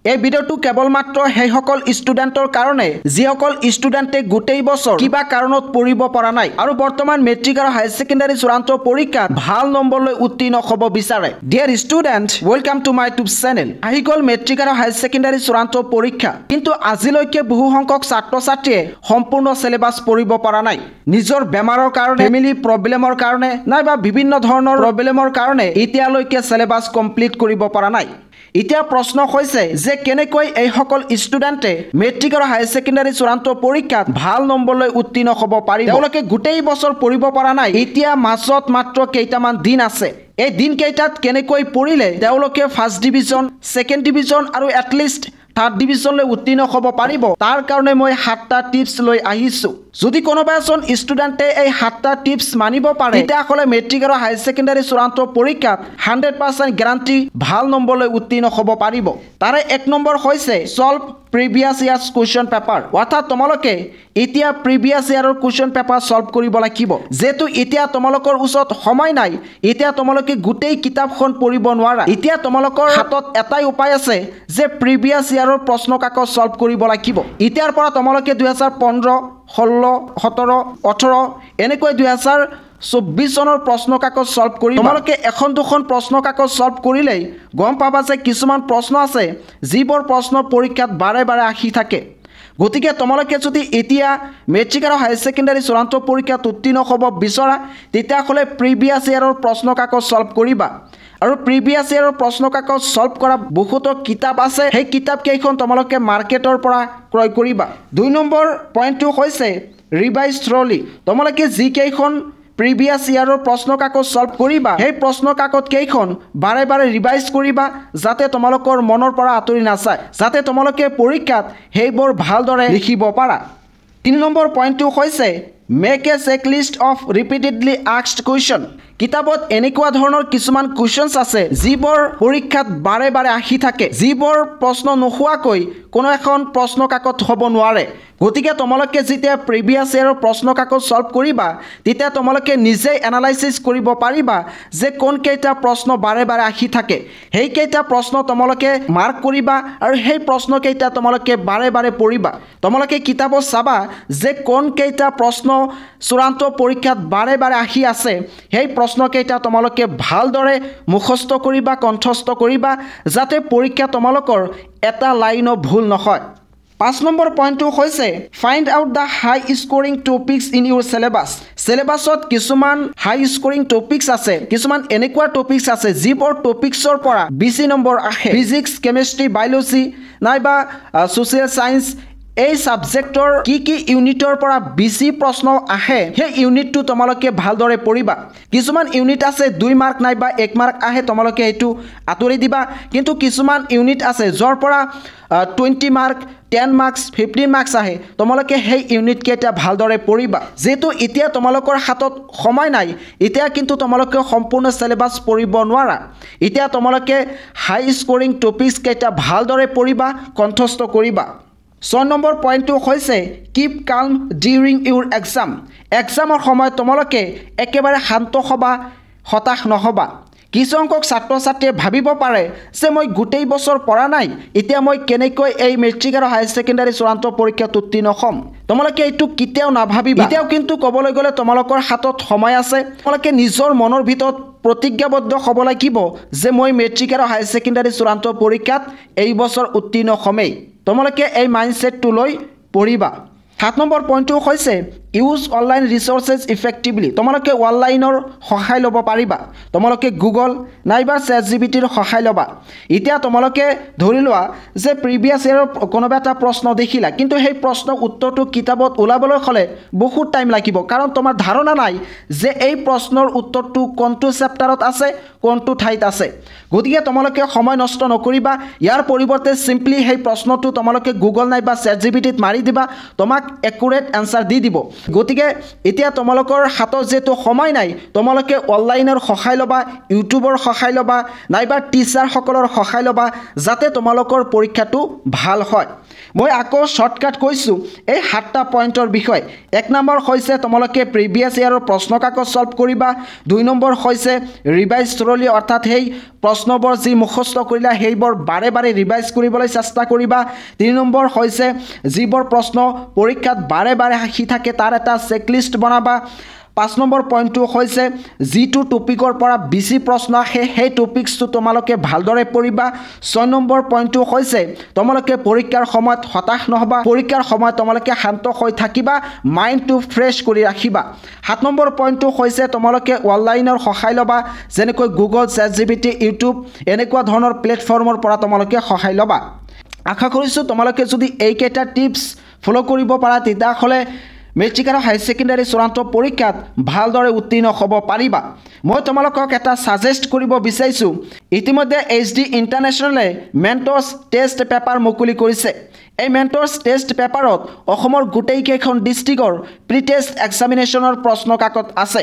এই ভিডিওটো কেৱল মাত্ৰ সেইসকল ষ্টুডেণ্টৰ কাৰণে যিসকল ষ্টুডেণ্টে গোটেই বছৰ কিবা কাৰণত পঢ়িব পৰা নাই আৰু বৰ্তমান মেট্ৰিক আৰু হায়াৰ ছেকেণ্ডাৰী চূড়ান্ত পৰীক্ষাত ভাল নম্বৰ লৈ উত্তীৰ্ণ হ'ব বিচাৰে। Dear student, welcome to my YouTube channel. আহি গ'ল মেট্ৰিক আৰু হায়াৰ ছেকেণ্ডাৰী চূড়ান্ত পৰীক্ষা, কিন্তু আজিলৈকে বহু সংখ্যক ছাত্ৰ ছাত্ৰীয়ে সম্পূৰ্ণ সিলেবাছ পঢ়িব পৰা নাই। নিজৰ বেমাৰৰ কাৰণে, ফেমিলি প্ৰব্লেমৰ কাৰণে নাইবা বিভিন্ন ধৰণৰ প্ৰব্লেমৰ কাৰণে এতিয়ালৈকে সিলেবাছ কমপ্লিট কৰিব পৰা নাই। এতিয়া প্ৰশ্ন হৈছে যে কেনেকৈ এই সকল ষ্টুডেণ্টে মেট্ৰিক আৰু হায়াৰ ছেকেণ্ডাৰী চূড়ান্ত পৰীক্ষাত ভাল নম্বৰ লৈ উত্তীৰ্ণ হ'ব পাৰিব। তেওঁলোকে গোটেই বছৰ পঢ়িব পৰা নাই, এতিয়া মাজত মাত্ৰ কেইটামান দিন আছে। এই দিনকেইটাত কেনেকৈ পঢ়িলে তেওঁলোকে ফাৰ্ষ্ট ডিভিজন, ছেকেণ্ড ডিভিজন আৰু এটলিষ্ট থাৰ্ড ডিভিজনলৈ উত্তীৰ্ণ হ'ব পাৰিব, তাৰ কাৰণে মই 7টা টিপছ লৈ আহিছোঁ। যদি কোনোবা এজন ষ্টুডেণ্টে এই 7টা টিপছ মানিব পাৰে তেতিয়াহ'লে মেট্ৰিক আৰু হায়াৰ ছেকেণ্ডাৰী চূড়ান্ত পৰীক্ষাত 100% গেৰাণ্টি ভাল নম্বৰ লৈ উত্তীৰ্ণ হ'ব পাৰিব। তাৰে 1 নম্বৰ হৈছে solve previous years question paper. অৰ্থাৎ তোমালোকে এতিয়া প্ৰিভিয়াছ ইয়াৰৰ কুৱেশ্যন পেপাৰ সলভ কৰিব লাগিব। যেহেতু এতিয়া তোমালোকৰ ওচৰত সময় নাই, এতিয়া তোমালোকে গোটেই কিতাপখন পঢ়িব নোৱাৰা, এতিয়া তোমালোকৰ হাতত এটাই উপায় আছে যে প্ৰিভিয়াছ ইয়াৰৰ প্ৰশ্ন কাকত সলভ কৰিব লাগিব। এতিয়াৰ পৰা তোমালোকে 2015, 16, 17, 18 এনেকৈ 2024 চনৰ প্ৰশ্ন কাকত সলভ কৰি তোমালোকে এখন দুখন প্ৰশ্ন কাকত সলভ কৰিলেই গম পাবা যে কিছুমান প্ৰশ্ন আছে যিবোৰ প্ৰশ্ন পৰীক্ষাত বাৰে বাৰে আহি থাকে। গতিকে তোমালোকে যদি এতিয়া মেট্ৰিক আৰু হায়াৰ ছেকেণ্ডাৰী চূড়ান্ত পৰীক্ষাত উত্তীৰ্ণ হ'ব বিচৰা তেতিয়াহ'লে প্ৰিভিয়াছ ইয়াৰৰ প্ৰশ্ন কাকত সলভ কৰিবা। আৰু প্ৰিভিয়াছ ইয়াৰৰ প্ৰশ্ন কাকত সলভ কৰা বহুতো কিতাপ আছে, সেই কিতাপকেইখন তোমালোকে মাৰ্কেটৰ পৰা ক্ৰয় কৰিবা। 2 নম্বৰ পইণ্টটো হৈছে ৰিভাইজ থ্ৰলি। তোমালোকে যিকেইখন প্ৰিভিয়াছ ইয়াৰৰ প্ৰশ্ন কাকত সলভ কৰিবা সেই প্ৰশ্ন কাকত কেইখন বাৰে বাৰে ৰিভাইজ কৰিবা, যাতে তোমালোকৰ মনৰ পৰা আঁতৰি নাযায়, যাতে তোমালোকে পৰীক্ষাত সেইবোৰ ভালদৰে লিখিব পাৰা। 3 নম্বৰ পইণ্টটো হৈছে make a checklist of repeatedly asked question. কিতাপত এনেকুৱা ধৰণৰ কিছুমান কুৱেশ্যনছ আছে যিবোৰ পৰীক্ষাত বাৰে বাৰে আহি থাকে, যিবোৰ প্ৰশ্ন নোহোৱাকৈ কোনো এখন প্ৰশ্ন কাকত হ'ব নোৱাৰে। গতিকে তোমালোকে যেতিয়া প্ৰিভিয়াছ ইয়াৰৰ প্ৰশ্ন কাকত সলভ কৰিবা তেতিয়া তোমালোকে নিজেই এনালাইচিছ কৰিব পাৰিবা যে কোনকেইটা প্ৰশ্ন বাৰে বাৰে আহি থাকে। সেইকেইটা প্ৰশ্ন তোমালোকে মাৰ্ক কৰিবা আৰু সেই প্ৰশ্নকেইটা তোমালোকে বাৰে বাৰে পঢ়িবা। তোমালোকে কিতাপত চাবা যে কোনকেইটা প্ৰশ্ন চূড়ান্ত পৰীক্ষাত বাৰে বাৰে আহি আছে, সেই প্ৰশ্নকেইটা তোমালোকে ভালদৰে মুখস্থ কৰিবা, কণ্ঠস্থ কৰিবা, যাতে পৰীক্ষা তোমালোকৰ এটা লাইনো ভুল নহয়। 5 নম্বৰ পইণ্টটো হৈছে find out the high scoring topics in your syllabus. চিলেবাছত কিছুমান হাই স্ক'ৰিং টপিকছ আছে, কিছুমান এনেকুৱা টপিকছ আছে যিবোৰ টপিকছৰ পৰা 20 নম্বৰ আহে। ফিজিক্স, কেমেষ্ট্ৰি, বায়'লজি নাইবা ছ'চিয়েল ছায়েন্স, এই ছাবজেক্টৰ কি ইউনিটৰ পৰা 20 প্ৰশ্ন আহে সেই ইউনিটটো তোমালোকে ভালদৰে পঢ়িবা। কিছুমান ইউনিট আছে 2 মাৰ্ক নাইবা 1 মাৰ্ক আহে, তোমালোকে এইটো আঁতৰি দিবা। কিন্তু কিছুমান ইউনিট আছে য'ৰ পৰা 20 মাৰ্ক, 10 মাৰ্কছ, 15 মাৰ্কছ আহে, তোমালোকে সেই ইউনিটকেইটা ভালদৰে পঢ়িবা। যিহেতু এতিয়া তোমালোকৰ হাতত সময় নাই, এতিয়া কিন্তু তোমালোকে সম্পূৰ্ণ চিলেবাছ পঢ়িব নোৱাৰা। এতিয়া তোমালোকে হাই স্ক'ৰিং টপিকছকেইটা ভালদৰে পঢ়িবা, কণ্ঠস্থ কৰিবা। 6 নম্বৰ পইণ্টটো হৈছে কিপ কাল্ম ডিউৰিং ইউৰ এক্সাম। এক্সামৰ সময়ত তোমালোকে একেবাৰে শান্ত হ'বা, হতাশ নহ'বা। কিছু সংখ্যক ছাত্ৰ ছাত্ৰীয়ে ভাবিব পাৰে যে মই গোটেই বছৰ পঢ়া নাই, এতিয়া মই কেনেকৈ এই মেট্ৰিক আৰু হায়াৰ ছেকেণ্ডাৰী চূড়ান্ত পৰীক্ষাত উত্তীৰ্ণ হ'ম। তোমালোকে এইটো কেতিয়াও নাভাবিবা। এতিয়াও কিন্তু ক'বলৈ গ'লে তোমালোকৰ হাতত সময় আছে। তোমালোকে নিজৰ মনৰ ভিতৰত প্ৰতিজ্ঞাবদ্ধ হ'ব লাগিব যে মই মেট্ৰিক আৰু হায়াৰ ছেকেণ্ডাৰী চূড়ান্ত পৰীক্ষাত এই বছৰ উত্তীৰ্ণ হ'মেই। তোমালোকে এই মাইণ্ডছেটটো লৈ পঢ়িবা। 7 নম্বৰ পইণ্টটো হৈছে ইউজ অনলাইন ৰিচ'ৰ্চেছ ইফেক্টিভলি। তোমালোকে অনলাইনৰ সহায় ল'ব পাৰিবা। তোমালোকে গুগল নাইবা ChatGPTৰ সহায় ল'বা। এতিয়া তোমালোকে ধৰি লোৱা যে প্ৰিভিয়াছ ইয়াৰৰ কোনোবা এটা প্ৰশ্ন দেখিলা, কিন্তু সেই প্ৰশ্নৰ উত্তৰটো কিতাপত ওলাবলৈ হ'লে বহুত টাইম লাগিব, কাৰণ তোমাৰ ধাৰণা নাই যে এই প্ৰশ্নৰ উত্তৰটো কোনটো চেপ্টাৰত আছে, কোনটো ঠাইত আছে। গতিকে তোমালোকে সময় নষ্ট নকৰিবা, ইয়াৰ পৰিৱৰ্তে চিম্পলি সেই প্ৰশ্নটো তোমালোকে গুগল নাইবা ChatGPTত মাৰি দিবা, তোমাক একুৰেট এনচাৰ দি দিব। গতিকে এতিয়া তোমালোকৰ হাতত যেহেতু সময় নাই, তোমালোকে অনলাইনৰ সহায় ল'বা, ইউটিউবৰ সহায় ল'বা নাইবা টিচাৰসকলৰ সহায় ল'বা, যাতে তোমালোকৰ পৰীক্ষাটো ভাল হয়। মই আকৌ শৰ্টকাট কৈছোঁ এই 7টা পইণ্টৰ বিষয়ে। 1 নম্বৰ হৈছে তোমালোকে প্ৰিভিয়াছ ইয়াৰৰ প্ৰশ্ন কাকত সলভ কৰিবা। 2 নম্বৰ হৈছে ৰিভাইজ থ্ৰলি, অৰ্থাৎ সেই প্ৰশ্নবোৰ যি মুখস্থ কৰিলা সেইবোৰ বাৰে বাৰে ৰিভাইজ কৰিবলৈ চেষ্টা কৰিবা। 3 নম্বৰ হৈছে যিবোৰ প্ৰশ্ন পৰীক্ষাত বাৰে বাৰে আহি থাকে তাৰ এটা চেকলিষ্ট বনাবা। 5 নম্বৰ পইণ্টটো হৈছে যিটো টপিকৰ পৰা বেছি প্ৰশ্ন আহে সেই টপিকছটো তোমালোকে ভালদৰে পঢ়িবা। 6 নম্বৰ পইণ্টটো হৈছে তোমালোকে পৰীক্ষাৰ সময়ত হতাশ নহবা, পৰীক্ষাৰ সময়ত তোমালোকে শান্ত হৈ থাকিবা, মাইণ্ডটো ফ্ৰেছ কৰি ৰাখিবা। 7 নম্বৰ পইণ্টটো হৈছে তোমালোকে অনলাইনৰ সহায় ল'বা, যেনেকৈ গুগল, ChatGPT, ইউটিউব এনেকুৱা ধৰণৰ প্লেটফৰ্মৰ পৰা তোমালোকে সহায় ল'বা। আশা কৰিছোঁ তোমালোকে যদি এইকেইটা টিপছ ফ'ল' কৰিব পাৰা তেতিয়াহ'লে মেট্ৰিক আৰু হায়াৰ ছেকেণ্ডাৰী চূড়ান্ত পৰীক্ষাত ভালদৰে উত্তীৰ্ণ হ'ব পাৰিবা। মই তোমালোকক এটা ছাজেষ্ট কৰিব বিচাৰিছোঁ, ইতিমধ্যে HD ইণ্টাৰনেশ্যনেলে মেণ্টৰ্ছ টেষ্ট পেপাৰ মুকলি কৰিছে। এই মেণ্টৰ্ছ টেষ্ট পেপাৰত অসমৰ গোটেইকেইখন ডিষ্ট্ৰিক্টৰ প্ৰি টেষ্ট এক্সামিনেশ্যনৰ প্ৰশ্ন কাকত আছে।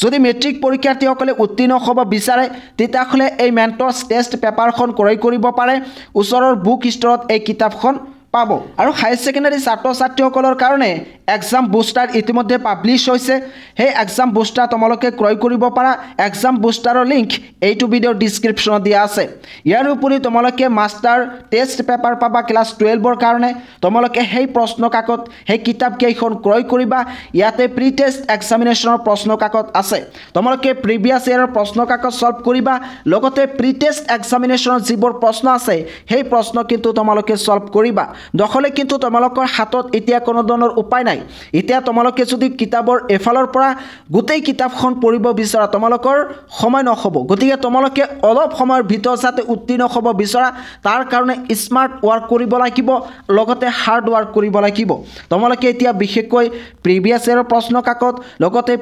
যদি মেট্ৰিক পৰীক্ষাৰ্থীসকলে উত্তীৰ্ণ হ'ব বিচাৰে তেতিয়াহ'লে এই মেণ্টৰ্ছ টেষ্ট পেপাৰখন ক্ৰয় কৰিব পাৰে। ওচৰৰ বুক ষ্ট'ৰত এই কিতাপখন পাব। আৰু হায়াৰ ছেকেণ্ডাৰী ছাত্ৰ ছাত্ৰীসকলৰ কাৰণে এক্সাম বুষ্টাৰ ইতিমধ্যে পাব্লিছ হৈছে। সেই এক্সাম বুষ্টাৰ তোমালোকে ক্ৰয় কৰিব পাৰা। এক্সাম বুষ্টাৰৰ লিংক এইটো ভিডিঅ'ৰ ডিছক্ৰিপশ্যনত দিয়া আছে। ইয়াৰ উপৰি তোমালোকে মাষ্টাৰ টেষ্ট পেপাৰ পাবা ক্লাছ 12ৰ কাৰণে। তোমালোকে সেই প্ৰশ্ন কাকত সেই কিতাপকেইখন ক্ৰয় কৰিবা। ইয়াতে প্ৰি টেষ্ট এক্সামিনেশ্যনৰ প্ৰশ্ন কাকত আছে। তোমালোকে প্ৰিভিয়াছ ইয়াৰৰ প্ৰশ্ন কাকত সলভ কৰিবা, লগতে প্ৰি টেষ্ট এক্সামিনেশ্যনৰ যিবোৰ প্ৰশ্ন আছে সেই প্ৰশ্ন কিন্তু তোমালোকে সলভ কৰিবা। নহ'লে কিন্তু তোমালোকৰ হাতত এতিয়া কোনো ধৰণৰ উপায় নাই। এতিয়া তোমালোকে যদি কিতাপৰ এফালৰ পৰা গোটেই কিতাপখন পঢ়িব বিচৰা তোমালোকৰ সময় নহ'ব। গতিকে তোমালোকে অলপ সময়ৰ ভিতৰত যাতে উত্তীৰ্ণ হ'ব বিচৰা তাৰ কাৰণে স্মাৰ্ট ৱৰ্ক কৰিব লাগিব, লগতে হাৰ্ড ৱৰ্ক কৰিব লাগিব। তোমালোকে এতিয়া বিশেষকৈ প্ৰিভিয়াছ ইয়াৰৰ প্ৰশ্ন কাকত লগতে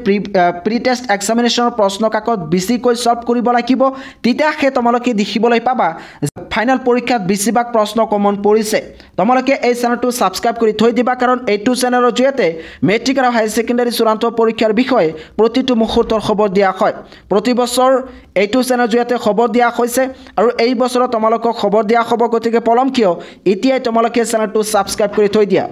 প্ৰি টেষ্ট এক্সামিনেশ্যনৰ প্ৰশ্ন কাকত বেছিকৈ সলভ কৰিব লাগিব। তেতিয়াহে তোমালোকে দেখিবলৈ পাবা ফাইনেল পৰীক্ষাত বেছিভাগ প্ৰশ্ন কমন পৰিছে। তোমালোকে এই চেনেলটো ছাবস্ক্ৰাইব কৰি থৈ দিবা, কাৰণ এইটো চেনেলৰ জৰিয়তে মেট্ৰিক আৰু হায়াৰ ছেকেণ্ডাৰী চূড়ান্ত পৰীক্ষাৰ বিষয়ে প্ৰতিটো মুহূৰ্তৰ খবৰ দিয়া হয়। প্ৰতি বছৰ এইটো চেনেলৰ জৰিয়তে খবৰ দিয়া হৈছে আৰু এই বছৰত তোমালোকক খবৰ দিয়া হ'ব। গতিকে পলম কিয়, এতিয়াই তোমালোকে চেনেলটো ছাবস্ক্ৰাইব কৰি থৈ দিয়া।